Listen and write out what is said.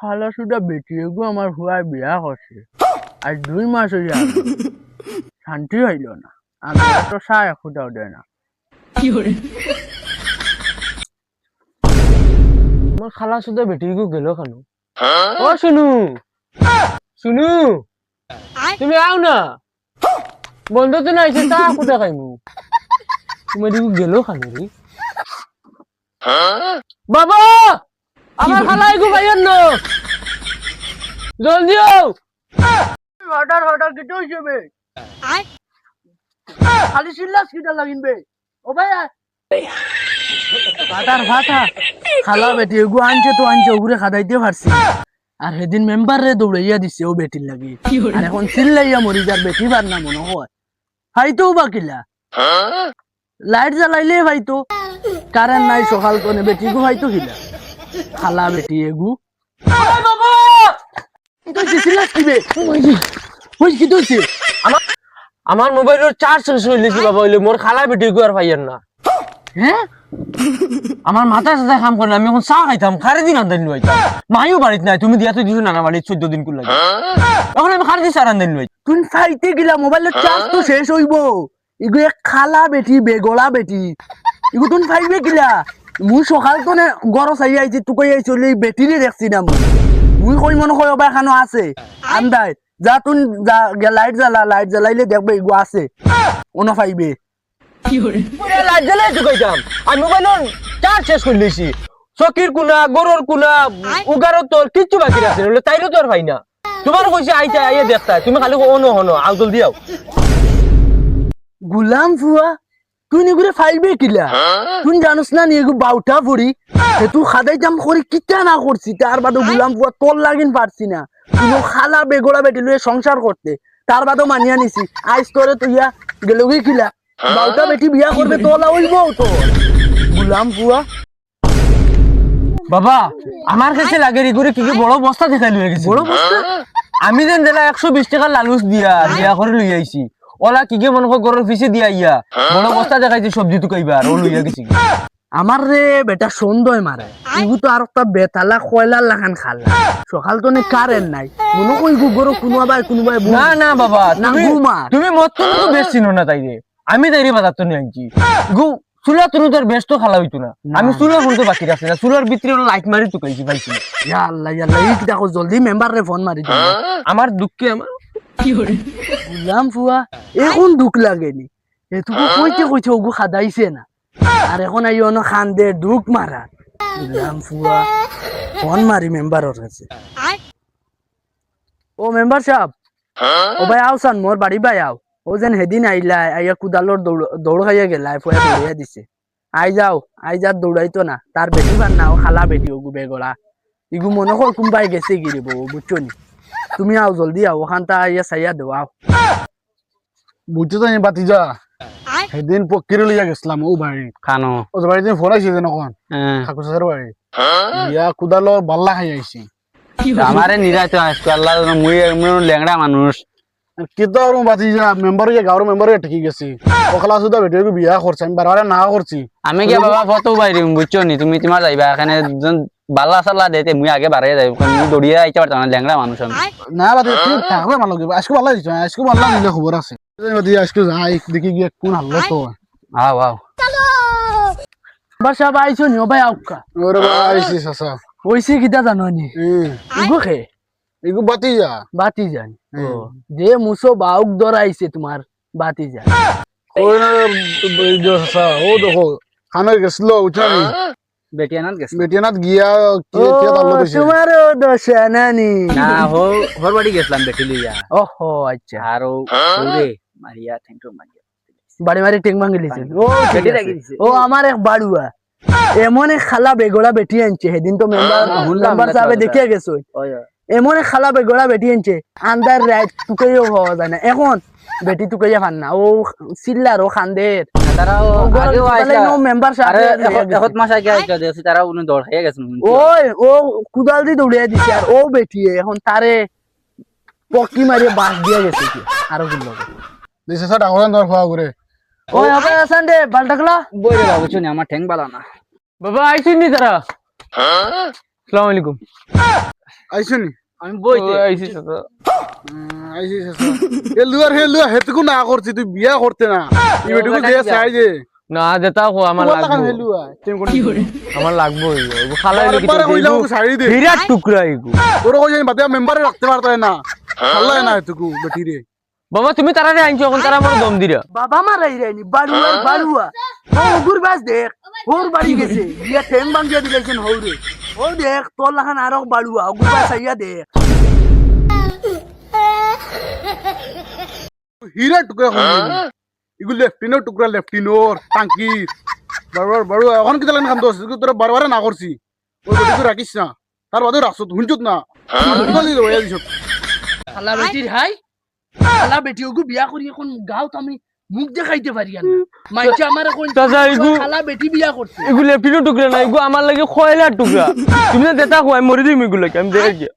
খালা সুদা বেটি এগু আমার হুয়ার বিয়া করছে আর 2 মাস হয়ে গেল শান্তি হইল না আমি তো সায় খুদাও দেয় না আমার খালা সুদা বেটি গু গেল কেন? ও শুনু শুনু তুমি আও না, বন্ধ তো নাই তা খুদা খাইমু। তোমার দিকে গেল কেন রে বাবা? আমার খালা এগু ভাইয়ের না, জলদি আও। হঠাৎ কেটে হয়েছে বে খালি চিল্লাস কিটা লাগিন বে ও ভাই ভাতার ভাতা খালা বেটি এগু আনছে তো আনছে ওগুরে খাদাইতে পারছি আর সেদিন মেম্বার রে দৌড়াইয়া দিছে ও বেটির লাগি আর এখন চিল্লাইয়া মরি যার বেটি বার না মনে হয় ফাইতেও বা কিলা লাইট জ্বালাইলে ফাইতো কারেন্ট নাই সকাল কোনে বেটি গু ফাইতো কিলা খালা বেটি এগু বাবা তো চিল্লাস কি বে ওই কি দইছে আমার মোবাইলের চার্জ শেষ হয়ে গেছে বাবা, হইলে মোর খালা বেটি গু আর ভাইয়ের না। হ্যাঁ আমার মাথা সাথে কাম করে না, আমি এখন চা খাইতাম, খারে দিন আনতেন লইতাম। মাইও বাড়িতে নাই, তুমি দিয়া তো দিছো নানা বাড়ি 14 দিন কুল লাগে। এখন আমি খারে দিন সার আনতেন লই। তুই ফাইতে গিলা মোবাইলের চার্জ তো শেষ হইব ইগু এক খালা বেটি বেগলা বেটি ইগু তুই ফাইবে গিলা মুই সকাল তো গরম চাই আইছি তুই আইছি বেটিরে দেখছি না মুই কই মনে কই অবা এখানো আছে আন্দাই যা তুই যা লাইট জ্বালাইলে দেখবে ইগু আছে ওনা ফাইবে লাইট জ্বালাই ঢুকাইতাম, আমি মোবাইলের চার্জ শেষ করে দিয়েছি। চকির কুনা গরুর কুনা উগারও তোর কিচ্ছু বাকি আছে, তাইরও তোর ভাই না। তোমার কইছে আইতা আইয়া দেখতা, তুমি খালি অনো হনো আউ জলদি আও। গুলাম ফুয়া তুই নিগুরে ফাইবে কিলা তুই জানোস না নিগু বাউটা ফুড়ি তুই খাদাই জাম করি কিটা না করছি তার বাদে গুলাম ফুয়া তোর লাগিন পারছি না তুই খালা বেগড়া বেটি লয়ে সংসার করতে তার বাদে মানিয়া নিছি আইস তোরে তুইয়া গেলগি কিলা বাউটা বেটি বিয়া করবে তোলা হইব তো গুলাম ফুয়া বাবা আমার কাছে লাগে রে করে কি কি বড় বস্তা দেখাই লয়ে গেছে। বড় বস্তা আমি দেন দিলা 120 টাকা লালুস দিয়া বিয়া করে লই আইছি। ওলা কি কি মনে কর গরুর পিছে দিয়া ইয়া বড় বস্তা দেখাইছি সবজি টুকাইবার ও লইয়া গেছি। আমার রে বেটা সন্দেহ মারে ইগু তো আর একটা বেতালা কয়লার লাগান খালা সকাল তো নে কারেন্ট নাই মনে কই ইগু গরু কোনোবাই না না বাবা না ঘুমা তুমি মত তো বেশ চিনো না তাইরে, আমি তাইরে বাজার তো নিয়ে আনছি। গু চুলা তুমি তোর ব্যস্ত খালা হইতো না, আমি চুলা ফোনতে বাকি রাখছি না, চুলার ভিতরে লাইট মারি টুকাইছি পাইছি না। ইয়া আল্লাহ এই দেখো জলদি মেম্বার রে ফোন মারি দিও আমার দুঃখে আমার বুঝলাম ফুয়া এখন দুঃখ লাগেনি এটুকু কইতে ওগু খাদাইছে না আর এখন আই অন খান্দে দুঃখ মারা বুঝলাম ফুয়া ফোন মারি মেম্বারের কাছে ও মেম্বার সাহেব ও ভাই আও সান মোর বাড়ি ভাই আও ও যেন হেদিন আইলা আইয়া কুদালোর দৌড় খাইয়া গেলা ফুয়া দৌড়িয়া দিছে আই যার দৌড়াইতো না তার বেটি বার না ও খালা বেটি ওগু বেগড়া ইগু মনে হয় কোনবাই গেছে গিরিব বুঝছো নি তুমি আও জলদি আও ওখানটা আইয়া চাইয়া দেও আও বুঝছো তো বাতিজা সেদিন পক্ষীরে লইয়া গেছিলাম ও বাড়ি খানো ও বাড়ি তুমি ফোন আইছি নখন ঠাকুর সাহের বাড়ি ইয়া কুদালো বাল্লা খাই আইছি আমারে নিরাইতো আজকে আল্লাহ মুই ল্যাংড়া মানুষ কিন্তু আর বাতিজা মেম্বার গাঁৱৰ মেম্বারে ঠিকই গেছি ওখালা সুদা বেটিকে বিয়া করছে আমি বারবার না করছি আমি কে বাবা ফটো বাইরে বুঝছো নি তুমি তোমার যাইবা এখানে বাল্লা সাল্লা দেতে মুই আগে বাড়াই যাই মুই দৌড়িয়ে আইতে পারতাম না, ল্যাংড়া মানুষ আমি। না বাতি তুই থাকবে ভালো লাগবে আজকে ভালো দিছ আজকে ভালো নিলে খবর আছে বাতি আজকে যাই দেখি গিয়ে কোন হাল্লা তো আও আও মেম্বার সাহেব আইছো নি ও ভাই আউকা ওরে ভাই আইছি সাসা ওইসি কিটা জানো নি ইগু খে এগু বাতিজা বাতি যান ও যে মুসো বাউক দরাইছে তোমার বাতি যান ওই না সাসা ও দেখো খানে গেছিল উঠানি বেটিয়ানাত গেছে বেটিয়ানাত গিয়া কি কি তাল্লো কইছে তোমার দশা নানি না হোর বাড়ি গেছিলাম বেটি লইয়া ওহো আচ্ছা আর ওরে মারিয়া থ্যাঙ্কু মারিয়া বাড়ি মারি টেং ভাঙি দিছে ও বেটি রাখি দিছে। ও আমার এক বাড়ুয়া এমন এক খালা বেগড়া বেটি আনছে সেদিন তো মেম্বার সাহেব দেখিয়া গেছো এমন এক খালা বেগড়া বেটি আনছে আন্দার রাত টুকাইও হওয়া যায় না এখন বেটি টুকাইয়া ফান না ও চিল্লার ও খান্দের তারাও আগেও আইছা মেম্বার আরে সাহেব এখন মাস আগে আইছা দেখছি তারা উনি দৌড় খাইয়া গেছেন। ওই ও কুদাল দিয়ে দৌড়িয়ে দিছে আর ও বেটি এখন তারে পকি মারিয়ে বাঁশ দিয়ে গেছে কি আরো গুলো দিছে স্যার ডাঙর দর খাওয়া করে ওই হবে আসান রে বালটাকলা বইরে বাবু শুনি আমার ঠ্যাং বালা না বাবা আইছিস নি তারা আসসালামু আলাইকুম আইছো নি আমি বইতে আইছি চাচা আইছিস হে লুয়া হেতকু না করছি তুই বিয়া করতে না এই বেটুকু যে চাই যে না যেটা কো আমার তোমার লাগা লাগবে হেলুয়া তুমি কোন আমার লাগবে খালাই লাগি একবারে কইলাম তো শাড়ি দে বিরাট টুকরা এগু তোর কই জানি বাদে মেম্বারে রাখতে পারতো না আল্লাহ না হেতকু বেটি রে বাবা তুমি তারারে আইছো এখন তারা আমার দম দিরা বাবা মারাই রাইনি বাড়ুয়া বাড়ুয়া ওগুর বাস দেখ ওর বাড়ি গেছে বিয়া ঠেং ভাঙ্গিয়া দিলাইছেন হৌরে ও দেখ তোর লাখান আরো বাড়ুয়া ওগুর বাস আইয়া দেখ হীরা টুকরা হই ইগু লেফটিনোর টুকরা লেফটিনোর টাঙ্কি বারবার বড় এখন কি তালেন কাম দোস তোরা বারবার না করছি ওই বেটিকু রাখিস না তার বাদে রাখছ হুনচুত না বলি রে ভাইয়া দিছ শালা বেটির হাই শালা বেটি ওগু বিয়া করি এখন গাঁত আমি মুখ দেখাইতে পারি না মাইছে আমার এখন চাচা, এগু- শালা বেটি বিয়া করছে এগু লেফটিনো টুকরা না এগু আমার লাগে খয়লার টুকরা তুমি না দেতা কো আমি মরি দিম এগুলো আমি দেখে গিয়া